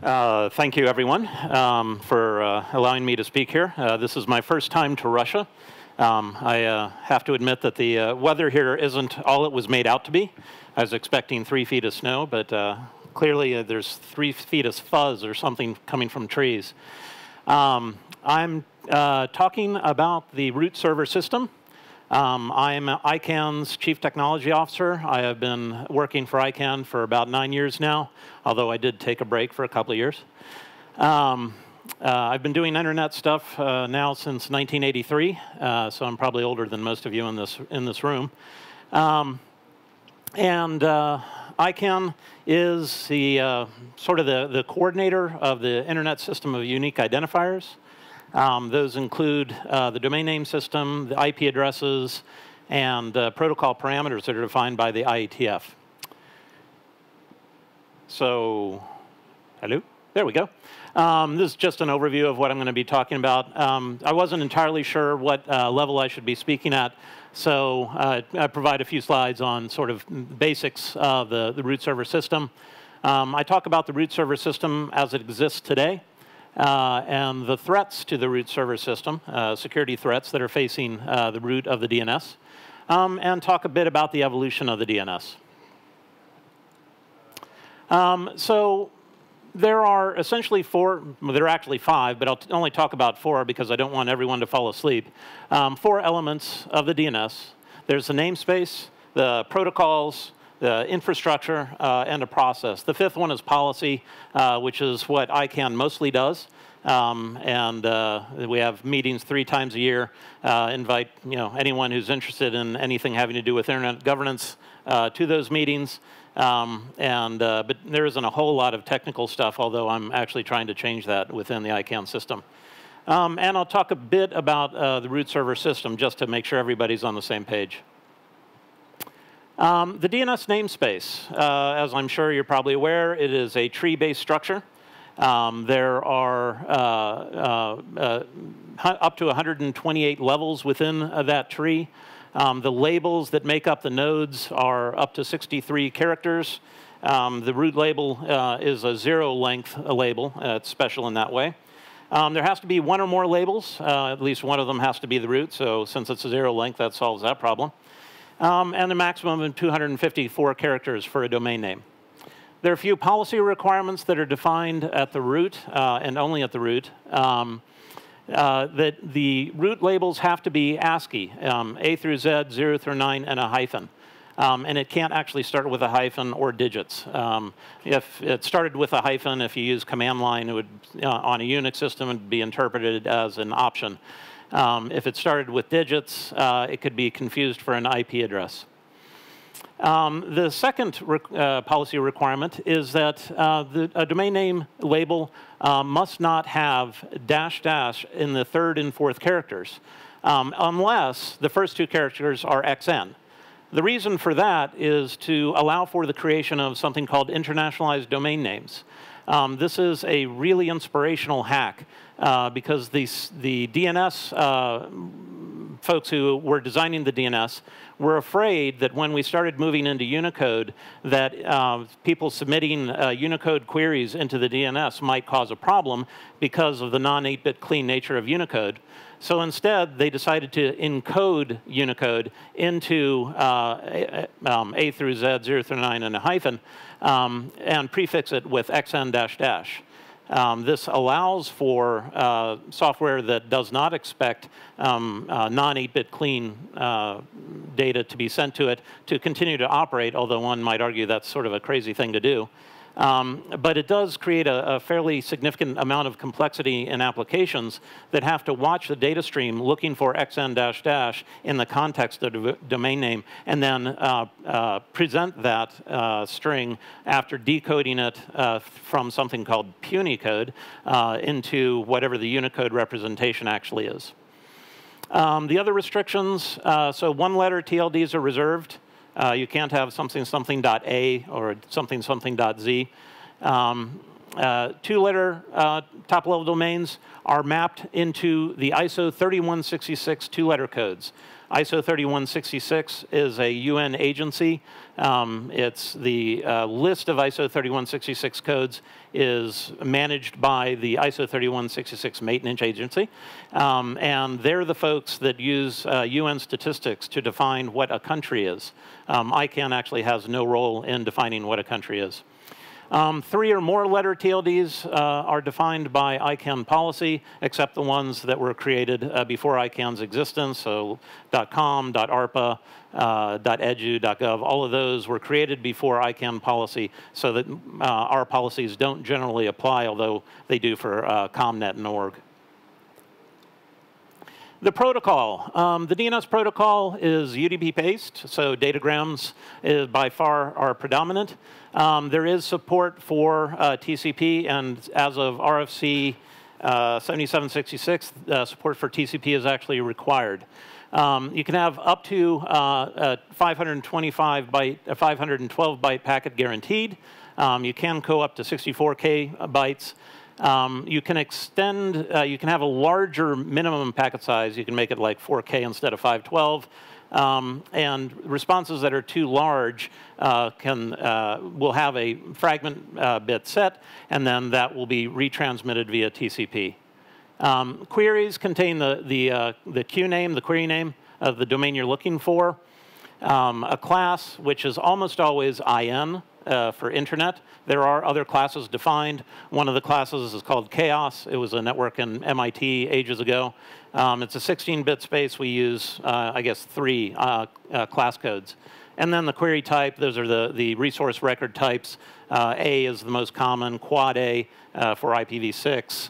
Thank you, everyone, for allowing me to speak here. This is my first time to Russia. I have to admit that the weather here isn't all it was made out to be. I was expecting 3 feet of snow, but clearly there's 3 feet of fuzz or something coming from trees. I'm talking about the root server system. I'm ICANN's Chief Technology Officer. I have been working for ICANN for about 9 years now, although I did take a break for a couple of years. I've been doing internet stuff now since 1983, so I'm probably older than most of you in this room. ICANN is the sort of the coordinator of the internet system of unique identifiers. Those include the domain name system, the IP addresses, and protocol parameters that are defined by the IETF. So, hello? There we go. This is just an overview of what I'm going to be talking about. I wasn't entirely sure what level I should be speaking at, so I provide a few slides on sort of basics of the root server system. I talk about the root server system as it exists today. And the threats to the root server system, security threats that are facing the root of the DNS, and talk a bit about the evolution of the DNS. So there are essentially there are actually 5, but I'll only talk about 4 because I don't want everyone to fall asleep. 4 elements of the DNS. There's the namespace, the protocols, the infrastructure, and a process. The 5th one is policy, which is what ICANN mostly does. We have meetings 3 times a year. Invite anyone who's interested in anything having to do with internet governance to those meetings. But there isn't a whole lot of technical stuff, although I'm actually trying to change that within the ICANN system. And I'll talk a bit about the root server system, just to make sure everybody's on the same page. The DNS namespace, as I'm sure you're probably aware, it is a tree-based structure. There are up to 128 levels within that tree. The labels that make up the nodes are up to 63 characters. The root label is a 0-length label. It's special in that way. There has to be 1 or more labels. At least one of them has to be the root. So since it's a 0-length, that solves that problem. And a maximum of 254 characters for a domain name. There are a few policy requirements that are defined at the root, and only at the root, that the root labels have to be ASCII, A through Z, 0 through 9, and a hyphen. And it can't actually start with a hyphen or digits. If it started with a hyphen, if you use command line, it would, on a Unix system, it would be interpreted as an option. If it started with digits, it could be confused for an IP address. The second policy requirement is that a domain name label must not have -- in the 3rd and 4th characters, unless the first 2 characters are XN. The reason for that is to allow for the creation of something called internationalized domain names. This is a really inspirational hack because the DNS folks who were designing the DNS were afraid that when we started moving into Unicode, that people submitting Unicode queries into the DNS might cause a problem because of the non-8-bit clean nature of Unicode. So instead, they decided to encode Unicode into A through Z, 0 through 9, and a hyphen, and prefix it with XN-. This allows for software that does not expect non-8-bit clean data to be sent to it to continue to operate, although one might argue that's sort of a crazy thing to do. But it does create a fairly significant amount of complexity in applications that have to watch the data stream looking for XN-, in the context of the domain name, and then present that string after decoding it from something called punycode into whatever the Unicode representation actually is. The other restrictions, so 1-letter TLDs are reserved. You can't have something.a or something.z. two-letter top-level domains are mapped into the ISO 3166 two-letter codes. ISO 3166 is a UN agency. It's the list of ISO 3166 codes is managed by the ISO 3166 maintenance agency. And they're the folks that use UN statistics to define what a country is. ICANN actually has no role in defining what a country is. 3 or more letter TLDs are defined by ICANN policy, except the ones that were created before ICANN's existence, so .com, .arpa, .edu, .gov, all of those were created before ICANN policy, so that our policies don't generally apply, although they do for ComNet and org. The protocol. The DNS protocol is UDP-based, so datagrams is by far are predominant. There is support for TCP, and as of RFC 7766, support for TCP is actually required. You can have up to 512 byte packet guaranteed. You can go up to 64K bytes. You can extend, you can have a larger minimum packet size. You can make it like 4K instead of 512. And responses that are too large will have a fragment bit set, and then that will be retransmitted via TCP. Queries contain the queue name, the query name of the domain you're looking for. A class, which is almost always IN for internet. There are other classes defined. One of the classes is called chaos. It was a network in MIT ages ago. It's a 16-bit space. We use, I guess, 3 class codes. And then the query type, those are the resource record types. A is the most common, quad A for IPv6,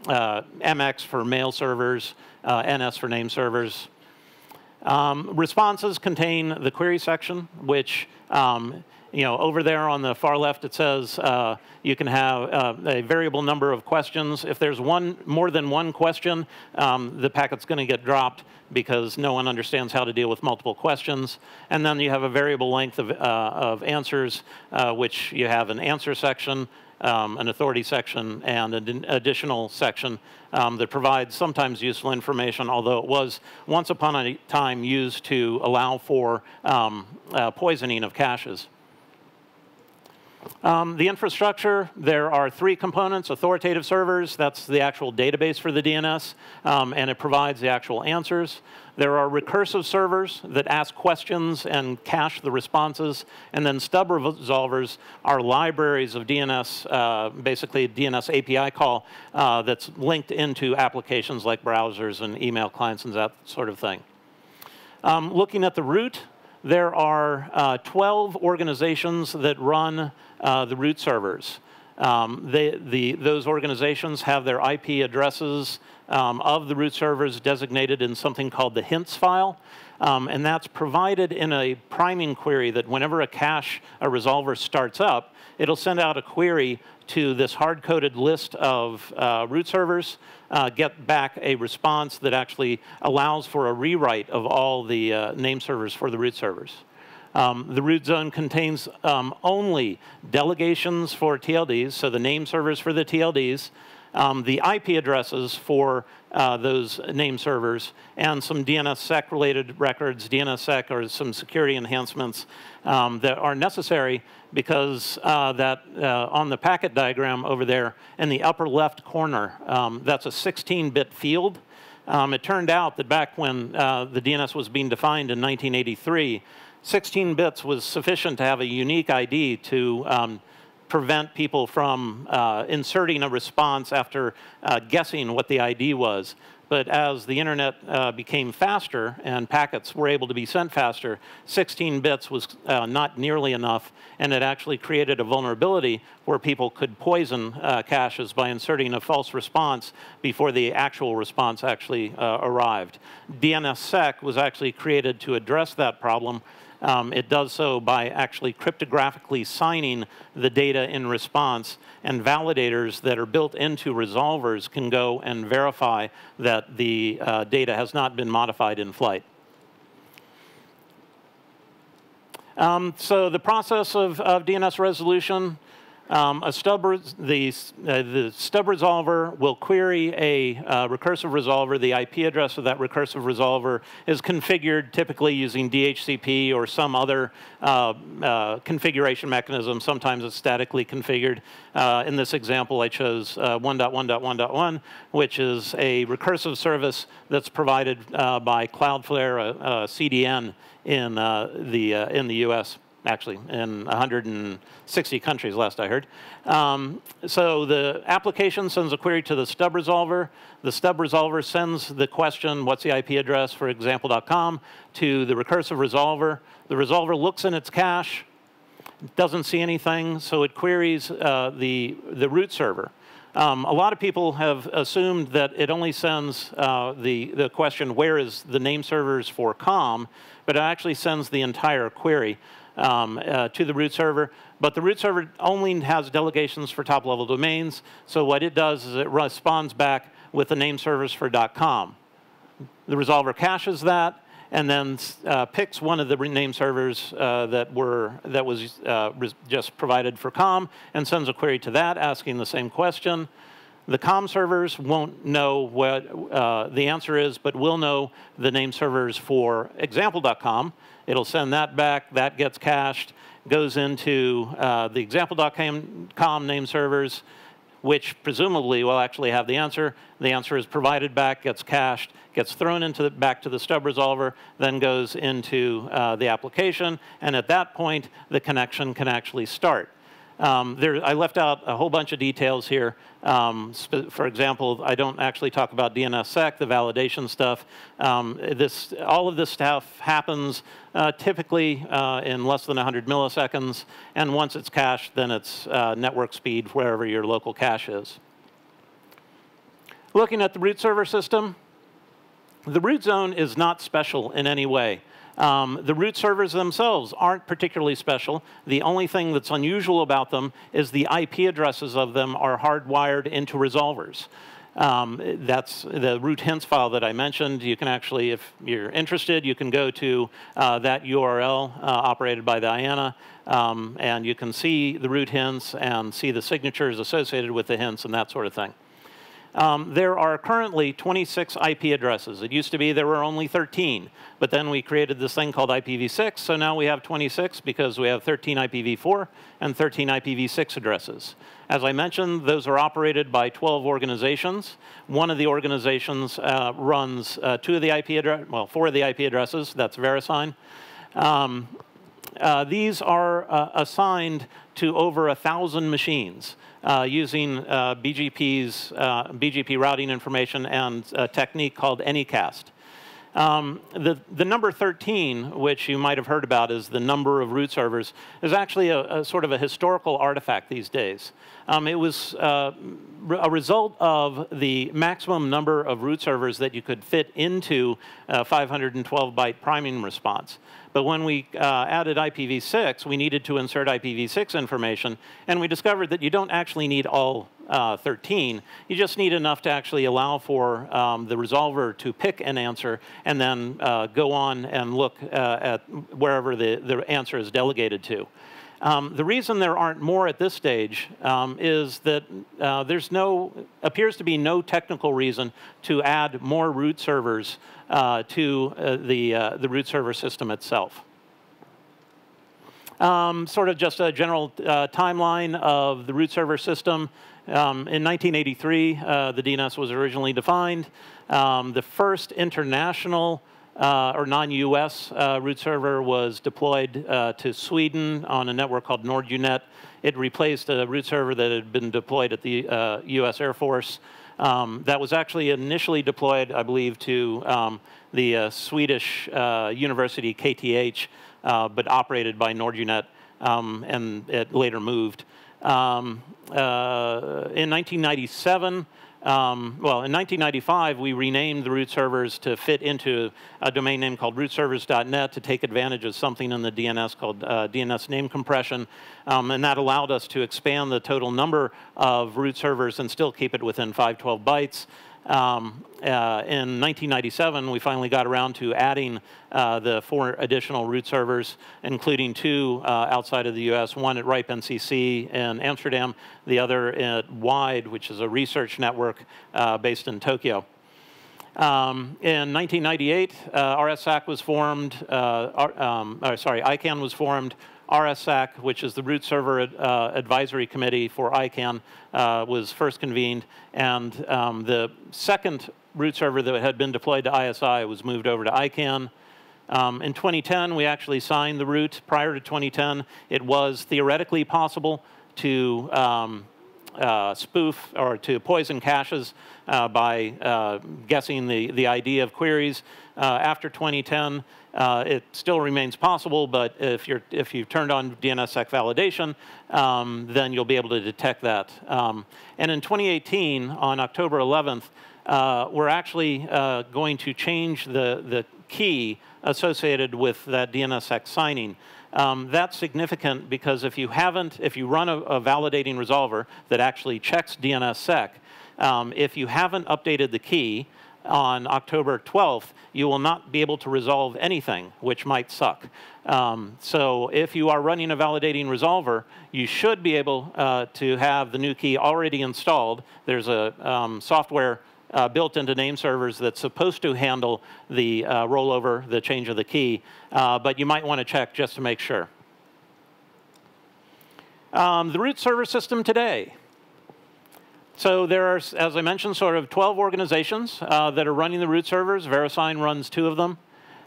MX for mail servers, NS for name servers. Responses contain the query section, which over there on the far left it says you can have a variable number of questions. If there's more than one question, the packet's going to get dropped because no one understands how to deal with multiple questions. And then you have a variable length of answers, which you have an answer section, an authority section, and an additional section that provides sometimes useful information, although it was once upon a time used to allow for poisoning of caches. The infrastructure, there are 3 components: authoritative servers, that's the actual database for the DNS, and it provides the actual answers. There are recursive servers that ask questions and cache the responses, and then stub resolvers are libraries of DNS, basically DNS API call that's linked into applications like browsers and email clients and that sort of thing. Looking at the root, there are 12 organizations that run the root servers. Those organizations have their IP addresses of the root servers designated in something called the hints file. And that's provided in a priming query that whenever a resolver starts up, it'll send out a query to this hard-coded list of root servers, get back a response that actually allows for a rewrite of all the name servers for the root servers. The root zone contains only delegations for TLDs, so the name servers for the TLDs, the IP addresses for those name servers, and some DNSSEC-related records. DNSSEC are some security enhancements that are necessary because on the packet diagram over there in the upper left corner, that's a 16-bit field. It turned out that back when the DNS was being defined in 1983, 16 bits was sufficient to have a unique ID to prevent people from inserting a response after guessing what the ID was. But as the internet became faster and packets were able to be sent faster, 16 bits was not nearly enough, and it actually created a vulnerability where people could poison caches by inserting a false response before the actual response actually arrived. DNSSEC was actually created to address that problem. It does so by actually cryptographically signing the data in response, and validators that are built into resolvers can go and verify that the data has not been modified in flight. So the process of DNS resolution, The stub resolver will query a recursive resolver. The IP address of that recursive resolver is configured typically using DHCP or some other configuration mechanism. Sometimes it's statically configured. In this example, I chose 1.1.1.1, which is a recursive service that's provided by Cloudflare, a CDN in the US. Actually, in 160 countries, last I heard. So the application sends a query to the stub resolver. The stub resolver sends the question, what's the IP address for example.com, to the recursive resolver. The resolver looks in its cache, doesn't see anything, so it queries the root server. A lot of people have assumed that it only sends the question, where is the name servers for com, but it actually sends the entire query to the root server. But the root server only has delegations for top-level domains, so what it does is it responds back with the name servers for .com. The resolver caches that, and then picks one of the name servers that was just provided for com, and sends a query to that asking the same question. The com servers won't know what the answer is, but will know the name servers for example.com. It'll send that back. That gets cached, goes into the example.com name servers, which presumably will actually have the answer. The answer is provided back, gets cached, gets thrown into back to the stub resolver, then goes into the application, and at that point, the connection can actually start. I left out a whole bunch of details here. For example, I don't actually talk about DNSSEC, the validation stuff. All of this stuff happens typically in less than 100 milliseconds, and once it's cached, then it's network speed wherever your local cache is. Looking at the root server system, the root zone is not special in any way. The root servers themselves aren't particularly special. The only thing that's unusual about them is the IP addresses of them are hardwired into resolvers. That's the root hints file that I mentioned. You can actually, if you're interested, you can go to that URL operated by Diana, and you can see the root hints and see the signatures associated with the hints and that sort of thing. There are currently 26 IP addresses. It used to be there were only 13, but then we created this thing called IPv6, so now we have 26 because we have 13 IPv4 and 13 IPv6 addresses. As I mentioned, those are operated by 12 organizations. One of the organizations runs 4 of the IP addresses. That's VeriSign. These are assigned to over 1,000 machines using BGP routing information and a technique called Anycast. The number 13, which you might have heard about as the number of root servers, is actually a sort of a historical artifact these days. It was a result of the maximum number of root servers that you could fit into a 512-byte priming response. But when we added IPv6, we needed to insert IPv6 information, and we discovered that you don't actually need all 13. You just need enough to actually allow for the resolver to pick an answer and then go on and look at wherever the answer is delegated to. The reason there aren't more at this stage is that appears to be no technical reason to add more root servers to the root server system itself. Sort of just a general timeline of the root server system. In 1983, the DNS was originally defined. The first international or non-US root server was deployed to Sweden on a network called NordUnet. It replaced a root server that had been deployed at the US Air Force. That was actually initially deployed, I believe, to the Swedish university KTH, but operated by NordUnet, and it later moved. In 1997, in 1995, we renamed the root servers to fit into a domain name called rootservers.net to take advantage of something in the DNS called DNS name compression. And that allowed us to expand the total number of root servers and still keep it within 512 bytes. In 1997, we finally got around to adding the 4 additional root servers, including 2 outside of the US, one at RIPE NCC in Amsterdam, the other at WIDE, which is a research network based in Tokyo. In 1998, RSAC was formed, ICANN was formed. RSAC, which is the root server advisory committee for ICANN, was first convened, and the second root server that had been deployed to ISI was moved over to ICANN. In 2010, we actually signed the root. Prior to 2010, it was theoretically possible to spoof or to poison caches by guessing the ID of queries. After 2010, it still remains possible, but if you've turned on DNSSEC validation, then you'll be able to detect that. And in 2018, on October 11th, we're actually going to change the key associated with that DNSSEC signing. That's significant because if you run a validating resolver that actually checks DNSSEC, if you haven't updated the key on October 12th, you will not be able to resolve anything, which might suck. So if you are running a validating resolver, you should be able to have the new key already installed. There's a software built into name servers that's supposed to handle the rollover, the change of the key, but you might want to check just to make sure. The root server system today. So there are, as I mentioned, sort of 12 organizations that are running the root servers. VeriSign runs 2 of them.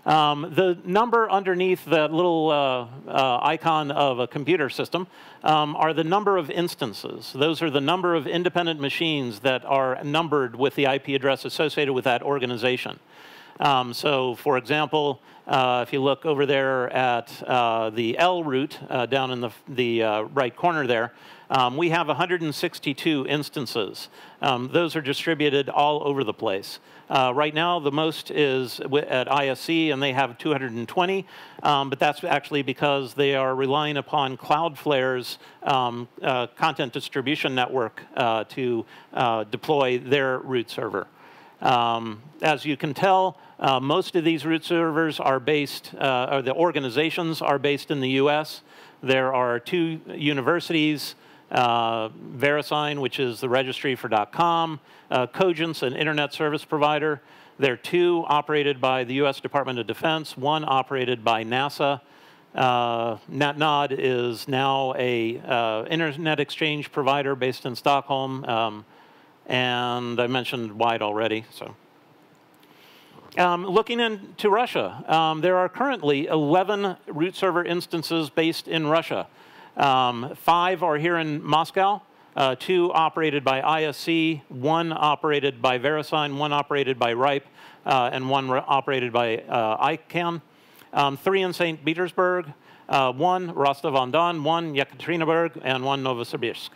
The number underneath that little icon of a computer system are the number of instances. Those are the number of independent machines that are numbered with the IP address associated with that organization. So for example, if you look over there at the L root down in the right corner there, we have 162 instances. Those are distributed all over the place. Right now, the most is at ISC, and they have 220, but that's actually because they are relying upon Cloudflare's content distribution network to deploy their root server. As you can tell, most of these root servers are based, or the organizations are based in the US. There are 2 universities, VeriSign, which is the registry for .com, Cogent's an internet service provider. There are 2 operated by the US Department of Defense, 1 operated by NASA. NatNod is now a internet exchange provider based in Stockholm, and I mentioned WIDE already. So, looking into Russia, there are currently 11 root server instances based in Russia. 5 are here in Moscow, 2 operated by ISC, 1 operated by VeriSign, 1 operated by RIPE, and 1 operated by ICANN. 3 in St. Petersburg, 1 Rostov-on-Don, 1 Yekaterinburg, and 1 Novosibirsk.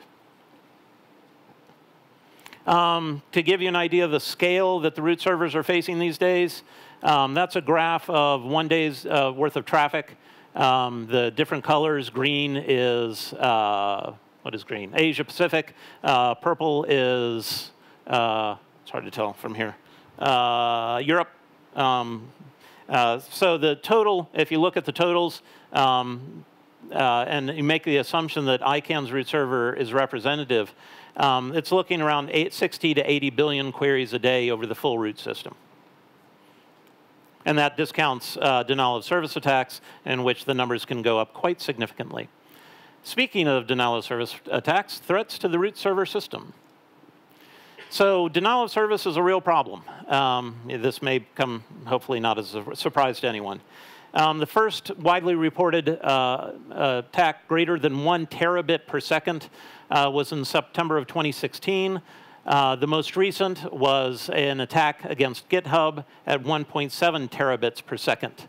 To give you an idea of the scale that the root servers are facing these days, that's a graph of 1 day's worth of traffic. The different colors, green is, what is green? Asia Pacific. Purple is, it's hard to tell from here, Europe. So the total, if you look at the totals, and you make the assumption that ICANN's root server is representative, it's looking around 60 to 80 billion queries a day over the full root system. And that discounts denial of service attacks, in which the numbers can go up quite significantly. Speaking of denial of service attacks, threats to the root server system. So denial of service is a real problem. This may come, hopefully, not as a surprise to anyone. The first widely reported attack greater than 1 terabit per second was in September of 2016. The most recent was an attack against GitHub at 1.7 terabits per second.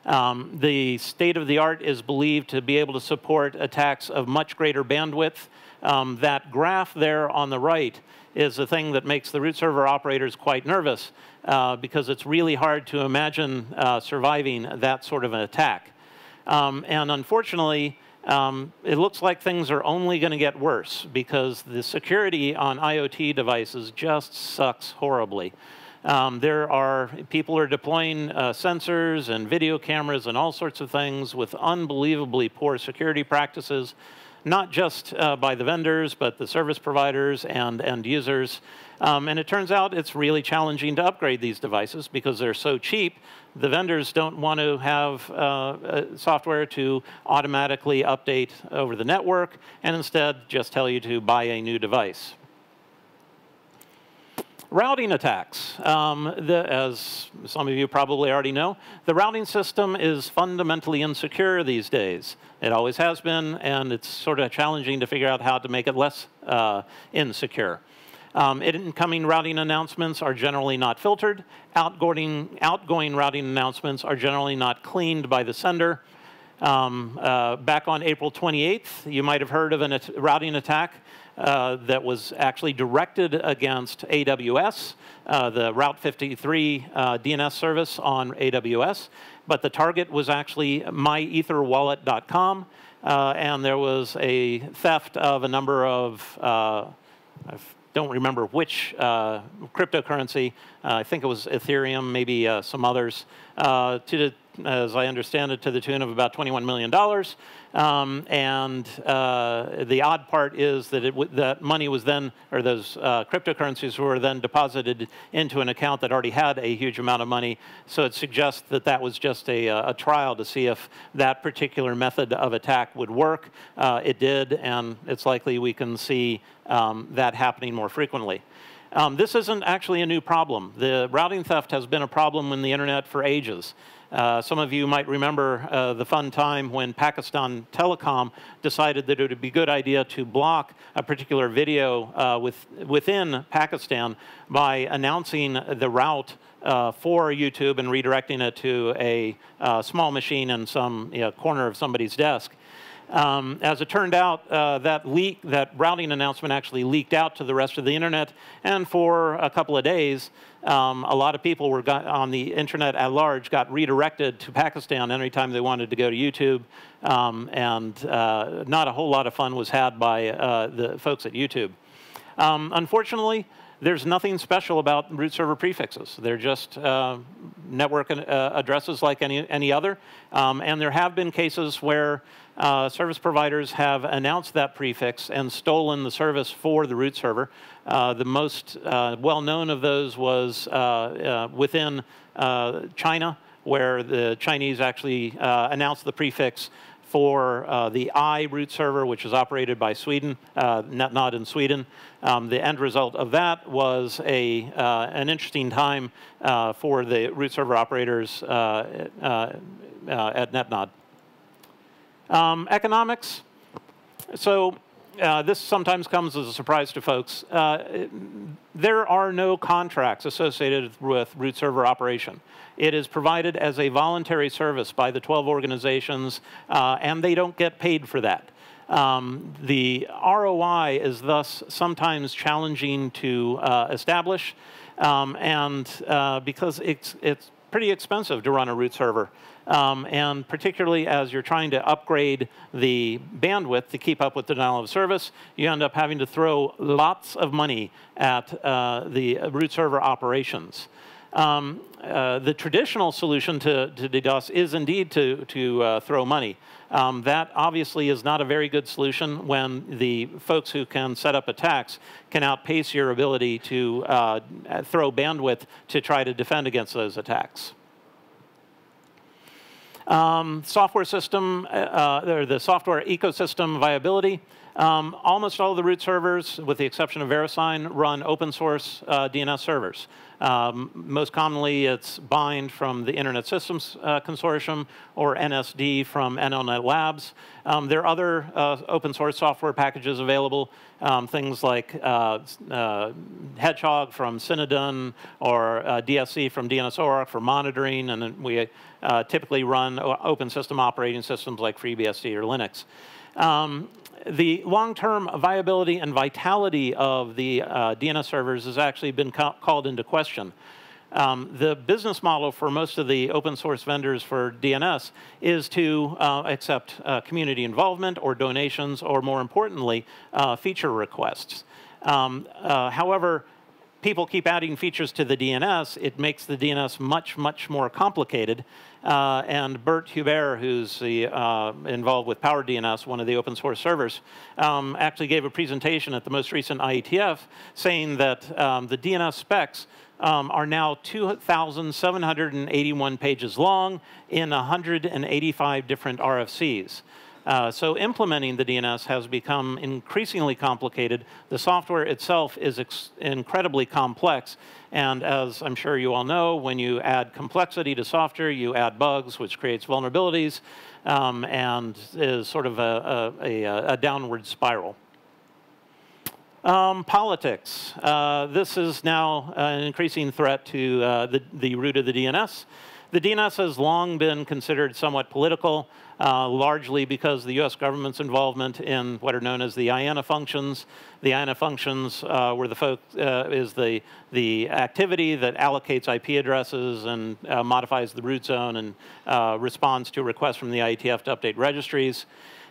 The state of the art is believed to be able to support attacks of much greater bandwidth. That graph there on the right is the thing that makes the root server operators quite nervous, because it's really hard to imagine surviving that sort of an attack. And unfortunately, it looks like things are only going to get worse because the security on IoT devices just sucks horribly. People are deploying sensors and video cameras and all sorts of things with unbelievably poor security practices, not just by the vendors, but the service providers and end users. And it turns out it's really challenging to upgrade these devices because they're so cheap. The vendors don't want to have software to automatically update over the network, and instead just tell you to buy a new device. Routing attacks. As some of you probably already know, the routing system is fundamentally insecure these days. It always has been, and it's sort of challenging to figure out how to make it less insecure. Incoming routing announcements are generally not filtered. Outgoing routing announcements are generally not cleaned by the sender. Back on April 28th, you might have heard of a routing attack that was actually directed against AWS, the Route 53 DNS service on AWS. But the target was actually myetherwallet.com, and there was a theft of a number of, I don't remember which cryptocurrency. I think it was Ethereum, maybe some others, as I understand it, to the tune of about $21 million. The odd part is that that money was then, or those cryptocurrencies were then deposited into an account that already had a huge amount of money. So it suggests that that was just a trial to see if that particular method of attack would work. It did, and it's likely we can see that happening more frequently. This isn't actually a new problem. The routing theft has been a problem in the internet for ages. Some of you might remember the fun time when Pakistan Telecom decided that it would be a good idea to block a particular video within Pakistan by announcing the route for YouTube and redirecting it to a small machine in some corner of somebody's desk. As it turned out, that routing announcement actually leaked out to the rest of the internet, and for a couple of days, a lot of people on the internet at large got redirected to Pakistan anytime they wanted to go to YouTube, and not a whole lot of fun was had by the folks at YouTube. Unfortunately, there's nothing special about root server prefixes. They're just network addresses like any other, and there have been cases where service providers have announced that prefix and stolen the service for the root server. The most well-known of those was within China, where the Chinese actually announced the prefix for the I root server, which is operated by Sweden, NetNod in Sweden. The end result of that was an interesting time for the root server operators at NetNod. Economics. So this sometimes comes as a surprise to folks. There are no contracts associated with root server operation. It is provided as a voluntary service by the 12 organizations, and they don't get paid for that. The ROI is thus sometimes challenging to establish, because it's pretty expensive to run a root server. And particularly as you're trying to upgrade the bandwidth to keep up with denial of service, you end up having to throw lots of money at the root server operations. The traditional solution to DDoS is indeed to throw money. That obviously is not a very good solution when the folks who can set up attacks can outpace your ability to throw bandwidth to try to defend against those attacks. Software system, or the software ecosystem viability. Almost all of the root servers, with the exception of VeriSign, run open source DNS servers. Most commonly, it's Bind from the Internet Systems Consortium or NSD from NLNet Labs. There are other open source software packages available, things like Hedgehog from Cinedin or DSC from DNSORG for monitoring, and then we typically run open system operating systems like FreeBSD or Linux. The long-term viability and vitality of the DNS servers has actually been called into question. The business model for most of the open source vendors for DNS is to accept community involvement or donations, or more importantly, feature requests. However, people keep adding features to the DNS. It makes the DNS much, much more complicated. And Bert Hubert, who's involved with PowerDNS, one of the open source servers, actually gave a presentation at the most recent IETF saying that the DNS specs are now 2,781 pages long in 185 different RFCs. So implementing the DNS has become increasingly complicated. The software itself is incredibly complex. And as I'm sure you all know, when you add complexity to software, you add bugs, which creates vulnerabilities, and is sort of a downward spiral. Politics. This is now an increasing threat to the root of the DNS. The DNS has long been considered somewhat political, largely because of the US government's involvement in what are known as the IANA functions. The IANA functions were is the activity that allocates IP addresses and modifies the root zone and responds to requests from the IETF to update registries.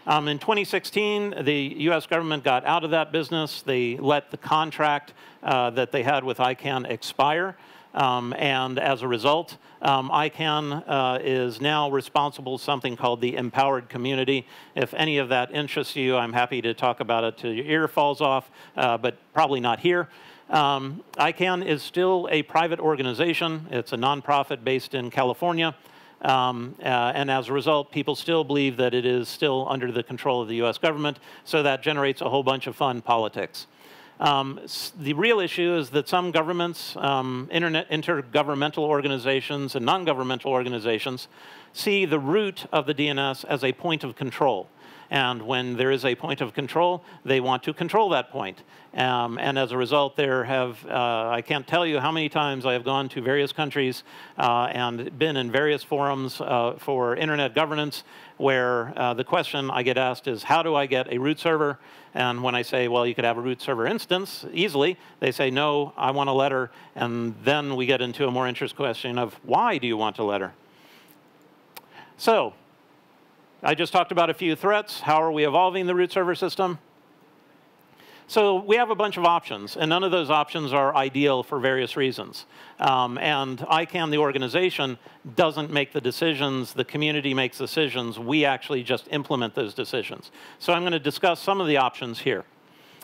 In 2016, the US government got out of that business. They let the contract that they had with ICANN expire. And as a result, ICANN is now responsible for something called the empowered community. If any of that interests you, I'm happy to talk about it till your ear falls off, but probably not here. ICANN is still a private organization. It's a nonprofit based in California. And as a result, people still believe that it is still under the control of the US government, so that generates a whole bunch of fun politics. The real issue is that some governments, intergovernmental organizations and non-governmental organizations see the root of the DNS as a point of control. And when there is a point of control, they want to control that point. And as a result, there have, I can't tell you how many times I have gone to various countries and been in various forums for internet governance where the question I get asked is, how do I get a root server? And when I say, well, you could have a root server instance easily, they say, no, I want a letter. And then we get into a more interesting question of, why do you want a letter? So I just talked about a few threats. How are we evolving the root server system? So we have a bunch of options, and none of those options are ideal for various reasons. And ICANN, the organization, doesn't make the decisions. The community makes decisions. We actually just implement those decisions. So I'm going to discuss some of the options here.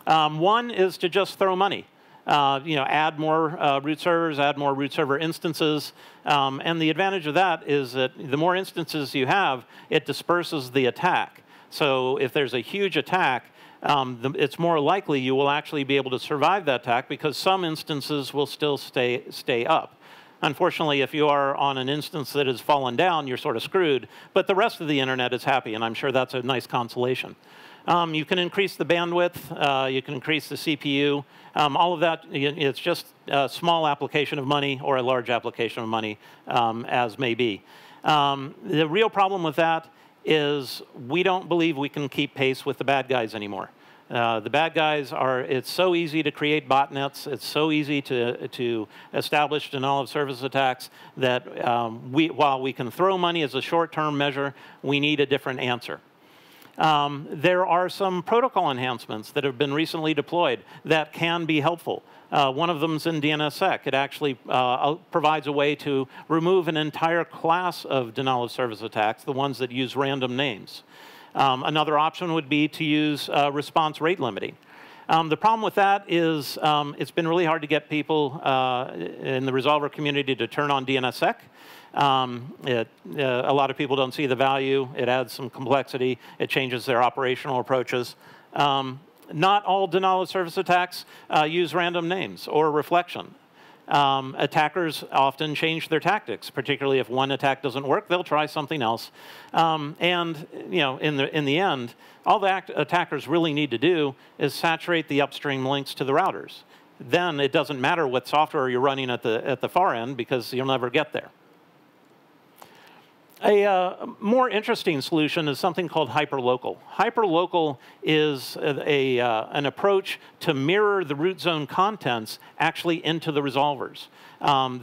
One is to just throw money. Add more root servers, add more root server instances. And the advantage of that is that the more instances you have, it disperses the attack. So if there's a huge attack, it's more likely you will actually be able to survive that attack because some instances will still stay up. Unfortunately, if you are on an instance that has fallen down, you're sort of screwed. But the rest of the internet is happy, and I'm sure that's a nice consolation. You can increase the bandwidth. You can increase the CPU. All of that, it's just a small application of money or a large application of money, as may be. The real problem with that is we don't believe we can keep pace with the bad guys anymore. The bad guys are, it's so easy to create botnets. It's so easy to establish denial of service attacks that while we can throw money as a short-term measure, we need a different answer. There are some protocol enhancements that have been recently deployed that can be helpful. One of them is in DNSSEC. It actually provides a way to remove an entire class of denial of service attacks, the ones that use random names. Another option would be to use response rate limiting. The problem with that is it's been really hard to get people in the resolver community to turn on DNSSEC. A lot of people don't see the value. It adds some complexity. It changes their operational approaches. Not all denial of service attacks use random names or reflection. Attackers often change their tactics, particularly if one attack doesn't work, they'll try something else. And in the end, all the attackers really need to do is saturate the upstream links to the routers. Then it doesn't matter what software you're running at the far end because you'll never get there. A more interesting solution is something called hyperlocal. Hyperlocal is an approach to mirror the root zone contents actually into the resolvers.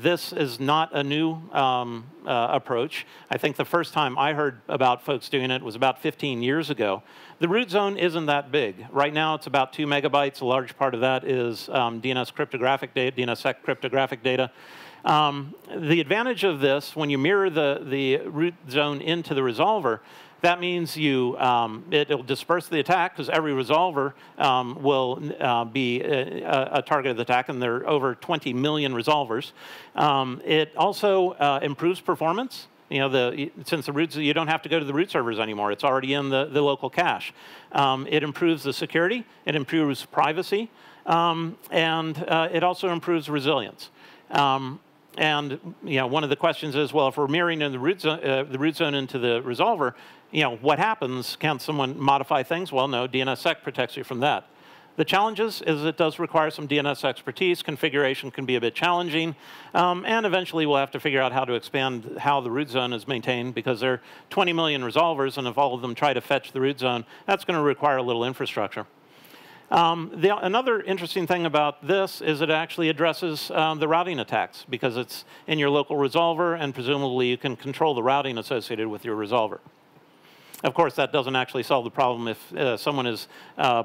This is not a new approach. I think the first time I heard about folks doing it was about 15 years ago. The root zone isn't that big. Right now, it's about 2 megabytes. A large part of that is DNS cryptographic data, DNSSEC cryptographic data. The advantage of this, when you mirror the root zone into the resolver, that means it'll disperse the attack, because every resolver will be a target of the attack, and there are over 20 million resolvers. It also improves performance. Since you don't have to go to the root servers anymore. It's already in the local cache. It improves the security. It improves privacy. And it also improves resilience. And one of the questions is, well, if we're mirroring in the root zone into the resolver, what happens? Can someone modify things? Well, no, DNSSEC protects you from that. The challenges is it does require some DNS expertise. Configuration can be a bit challenging. And eventually, we'll have to figure out how to expand how the root zone is maintained, because there are 20 million resolvers, and if all of them try to fetch the root zone, that's going to require a little infrastructure. Another interesting thing about this is it actually addresses the routing attacks, because it's in your local resolver, and presumably you can control the routing associated with your resolver. Of course, that doesn't actually solve the problem if someone is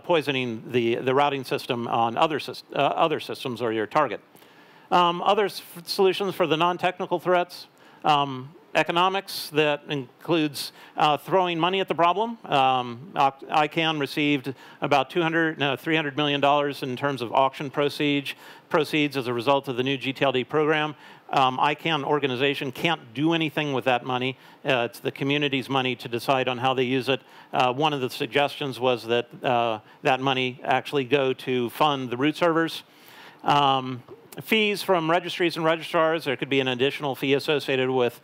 poisoning the routing system on other systems or your target. Other solutions for the non-technical threats. Economics that includes throwing money at the problem. ICANN received about $300 million in terms of auction proceeds as a result of the new GTLD program. ICANN organization can't do anything with that money. It's the community's money to decide on how they use it. One of the suggestions was that that money actually go to fund the root servers. Fees from registries and registrars, there could be an additional fee associated with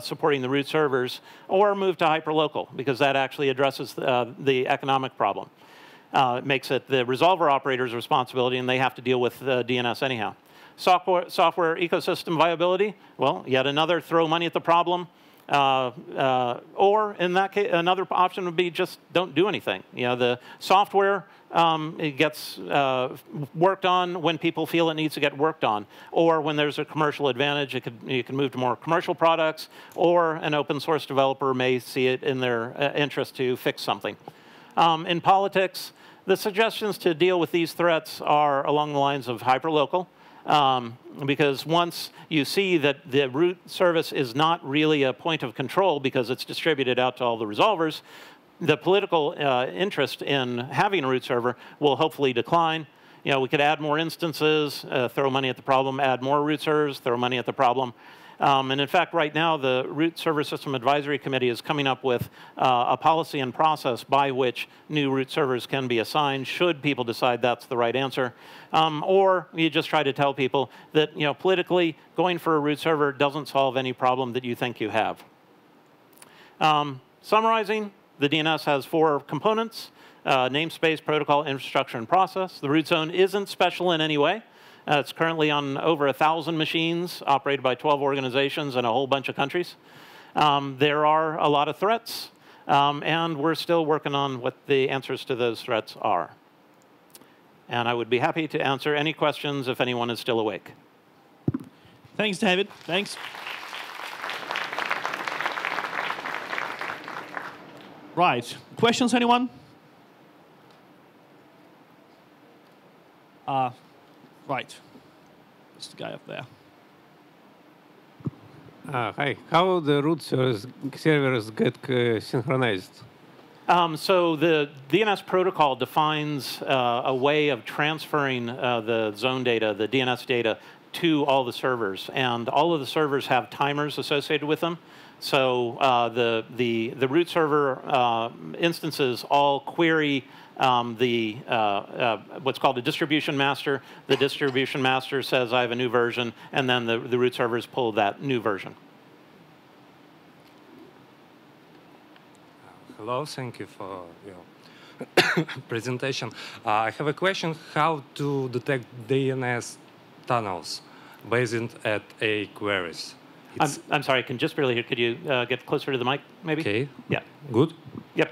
supporting the root servers, or move to hyperlocal, because that actually addresses the economic problem. It makes it the resolver operator's responsibility, and they have to deal with DNS anyhow. Software ecosystem viability, well, yet another throw money at the problem. Or in that case, another option would be just don't do anything. The software it gets worked on when people feel it needs to get worked on, or when there's a commercial advantage, you can move to more commercial products, or an open source developer may see it in their interest to fix something. In politics, the suggestions to deal with these threats are along the lines of hyperlocal. Because once you see that the root service is not really a point of control because it's distributed out to all the resolvers, the political interest in having a root server will hopefully decline. We could add more instances, throw money at the problem, add more root servers, throw money at the problem. And in fact, right now, the Root Server System Advisory Committee is coming up with a policy and process by which new root servers can be assigned, should people decide that's the right answer. Or you just try to tell people that politically, going for a root server doesn't solve any problem that you think you have. Summarizing, the DNS has 4 components: namespace, protocol, infrastructure, and process. The root zone isn't special in any way. It's currently on over 1,000 machines, operated by 12 organizations in a whole bunch of countries. There are a lot of threats, and we're still working on what the answers to those threats are. And I would be happy to answer any questions if anyone is still awake. Thanks, David. Thanks. Right. Questions, anyone? Right. It's the guy up there. Hi. How the root servers get synchronized? So the DNS protocol defines a way of transferring the zone data, the DNS data, to all the servers. And all of the servers have timers associated with them. So the root server instances all query what's called a distribution master. The distribution master says, I have a new version, and then the root servers pull that new version. Hello, thank you for your presentation. I have a question: how to detect DNS tunnels based at A queries? I'm sorry, I can just barely hear. Could you get closer to the mic, maybe? Okay. Yeah. Good. Yep.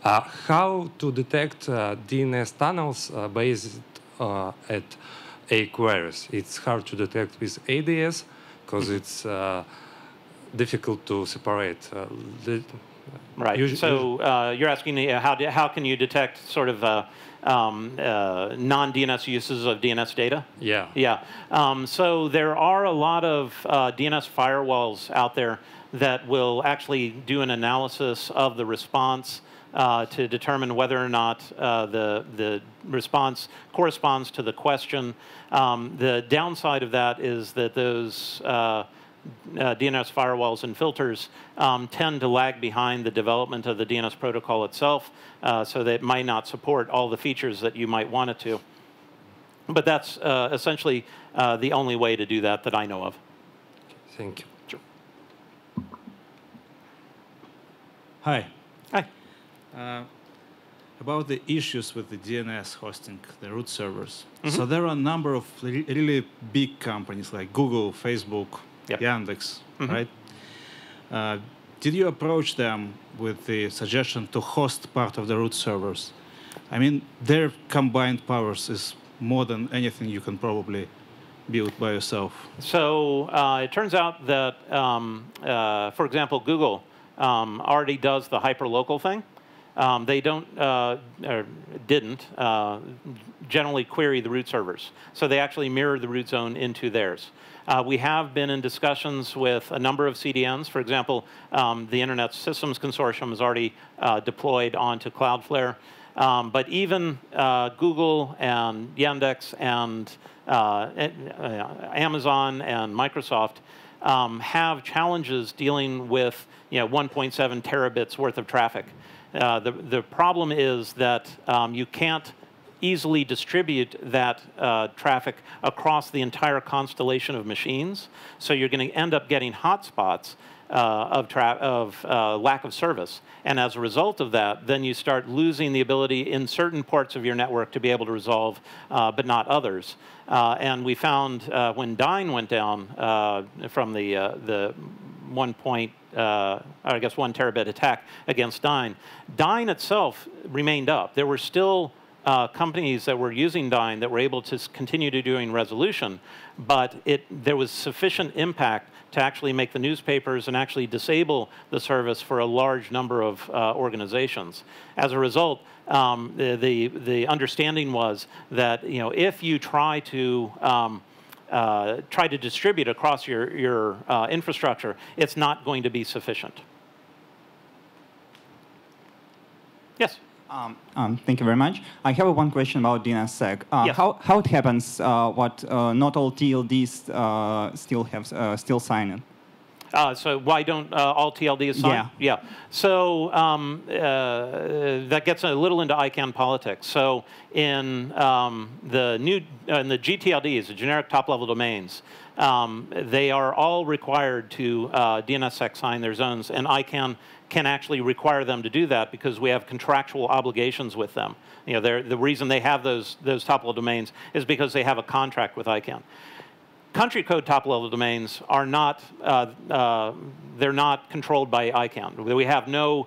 How to detect DNS tunnels based at A queries? It's hard to detect with ADS because it's difficult to separate. Right. So you're asking me how can you detect sort of non-DNS uses of DNS data? Yeah. Yeah. So there are a lot of DNS firewalls out there that will actually do an analysis of the response to determine whether or not the response corresponds to the question. The downside of that is that those DNS firewalls and filters tend to lag behind the development of the DNS protocol itself, so that it might not support all the features that you might want it to. But that's essentially the only way to do that I know of. Thank you. Sure. Hi. Hi. About the issues with the DNS hosting, the root servers. So there are a number of really big companies like Google, Facebook, Yep. Yandex, right? Did you approach them with the suggestion to host part of the root servers? I mean, their combined powers is more than anything you can probably build by yourself. So it turns out that, for example, Google already does the hyperlocal thing. They don't, or didn't, generally query the root servers. So they actually mirror the root zone into theirs. We have been in discussions with a number of CDNs. For example, the Internet Systems Consortium is already deployed onto Cloudflare. But even Google and Yandex and Amazon and Microsoft have challenges dealing with 1.7 terabits worth of traffic. The problem is that you can't easily distribute that traffic across the entire constellation of machines. So you're going to end up getting hotspots of lack of service. And as a result of that, then you start losing the ability in certain parts of your network to be able to resolve, but not others. And we found when Dyn went down from the 1 terabit attack against Dyn, Dyn itself remained up. There were still companies that were using Dyn that were able to continue to doing resolution, but there was sufficient impact to actually make the newspapers and actually disable the service for a large number of organizations. As a result, the understanding was that if you try to distribute across your infrastructure, it's not going to be sufficient. Yes. Thank you very much. I have one question about DNSSEC. Yes. How it happens? Not all TLDs still sign in? So why don't all TLDs sign? Yeah. So that gets a little into ICANN politics. So in the GTLDs, the generic top-level domains, they are all required to DNSSEC sign their zones, and ICANN can actually require them to do that because we have contractual obligations with them. The reason they have those top-level domains is because they have a contract with ICANN. Country code top-level domains are not, they're not controlled by ICANN. We have no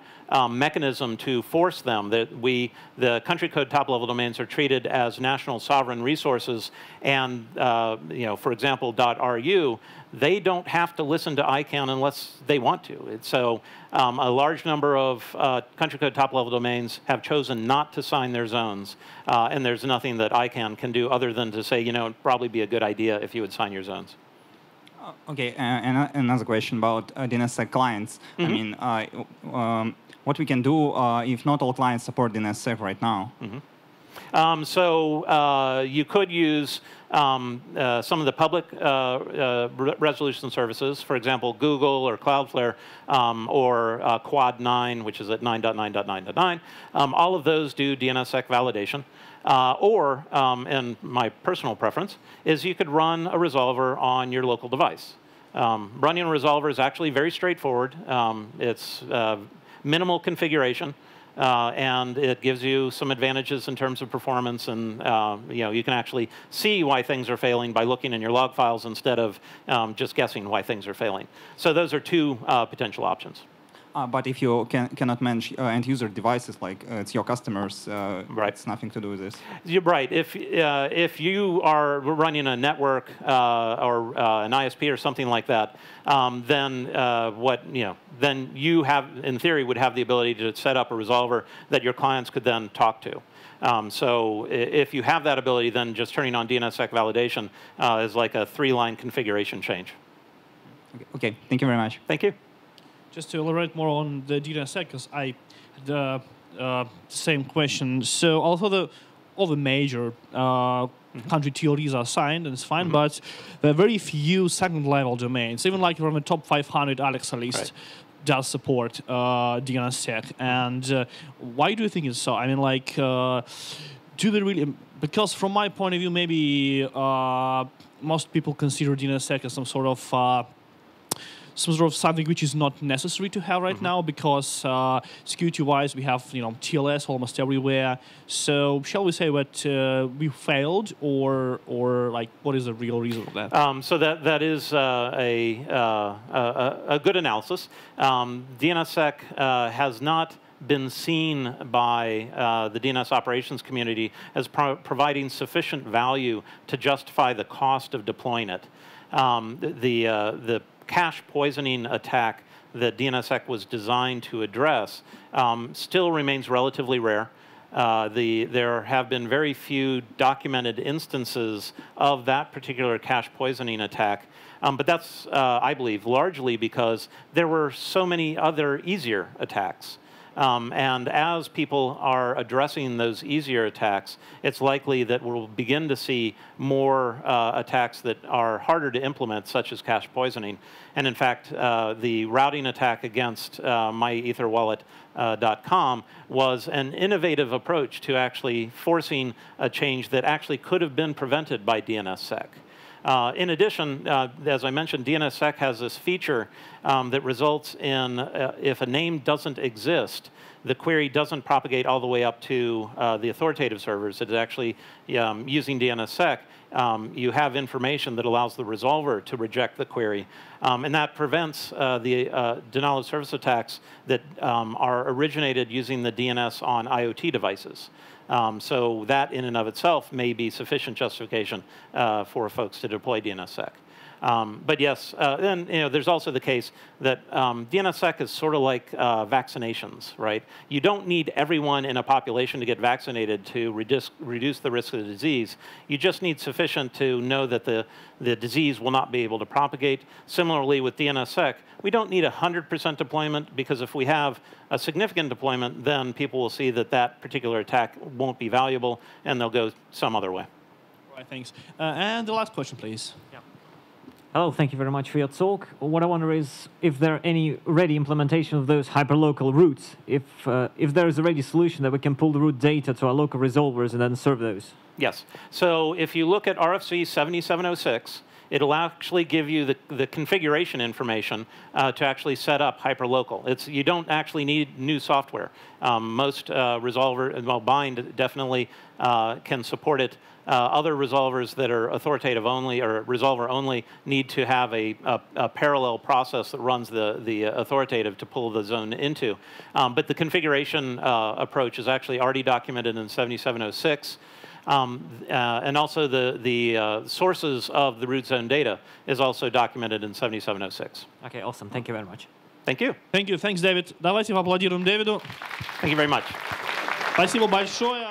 mechanism to force them. The country code top-level domains are treated as national sovereign resources, and for example, .ru, they don't have to listen to ICANN unless they want to. So a large number of country code top-level domains have chosen not to sign their zones, and there's nothing that ICANN can do other than to say, it'd probably be a good idea if you would sign your zones. Okay, and another question about DNSSEC clients. I mean, what we can do if not all clients support DNSSEC right now? So you could use some of the public resolution services, for example, Google or Cloudflare, or Quad 9, which is at 9.9.9.9. All of those do DNSSEC validation. And my personal preference is you could run a resolver on your local device. Running a resolver is actually very straightforward. It's minimal configuration. and it gives you some advantages in terms of performance, and you can actually see why things are failing by looking in your log files instead of just guessing why things are failing. So those are two potential options. But if you cannot manage end-user devices, like it's your customers, right. It's nothing to do with this. You're right. If you are running a network or an ISP or something like that, then then you have, in theory, would have the ability to set up a resolver that your clients could then talk to. So if you have that ability, then just turning on DNSSEC validation is like a 3-line configuration change. Okay. Thank you very much. Thank you. Just to elaborate more on the DNSSEC, because I had the same question. So although all the major country TLDs are signed, and it's fine, but there are very few second-level domains. Even like from the top 500 Alexa list does support DNSSEC. And why do you think it's so? I mean, like, do they really? Because from my point of view, maybe most people consider DNSSEC as some sort of something which is not necessary to have right now, because security-wise we have TLS almost everywhere. So shall we say that we failed, or like what is the real reason for that? So that is a good analysis. DNSSEC has not been seen by the DNS operations community as providing sufficient value to justify the cost of deploying it. The cache poisoning attack that DNSSEC was designed to address still remains relatively rare. There have been very few documented instances of that particular cache poisoning attack, but that's, I believe, largely because there were so many other easier attacks. And as people are addressing those easier attacks, it's likely that we'll begin to see more attacks that are harder to implement, such as cache poisoning. And in fact, the routing attack against myetherwallet.com was an innovative approach to actually forcing a change that actually could have been prevented by DNSSEC. In addition, as I mentioned, DNSSEC has this feature that results in, if a name doesn't exist, the query doesn't propagate all the way up to the authoritative servers. It's actually, using DNSSEC, you have information that allows the resolver to reject the query. And that prevents the denial of service attacks that are originated using the DNS on IoT devices. So that in and of itself may be sufficient justification for folks to deploy DNSSEC. But yes, then there's also the case that DNSSEC is sort of like vaccinations, right? You don't need everyone in a population to get vaccinated to reduce the risk of the disease. You just need sufficient to know that the disease will not be able to propagate. Similarly with DNSSEC, we don't need 100% deployment, because if we have a significant deployment, then people will see that that particular attack won't be valuable, and they'll go some other way. All right, thanks. And the last question, please. Yeah. Hello, thank you very much for your talk. What I wonder is if there are any ready implementation of those hyperlocal routes, if there is a ready solution that we can pull the route data to our local resolvers and then serve those. Yes. So if you look at RFC 7706, it'll actually give you the configuration information to actually set up hyperlocal. You don't actually need new software. Most resolver, well, Bind definitely can support it. Other resolvers that are authoritative only or resolver only need to have a parallel process that runs the authoritative to pull the zone into. But the configuration approach is actually already documented in 7706. And also the sources of the root zone data is also documented in 7706. Okay, awesome. Thank you very much. Thank you. Thank you. Thanks, David. Давайте поаплодируем Дэвиду. Thank you very much. Спасибо большое.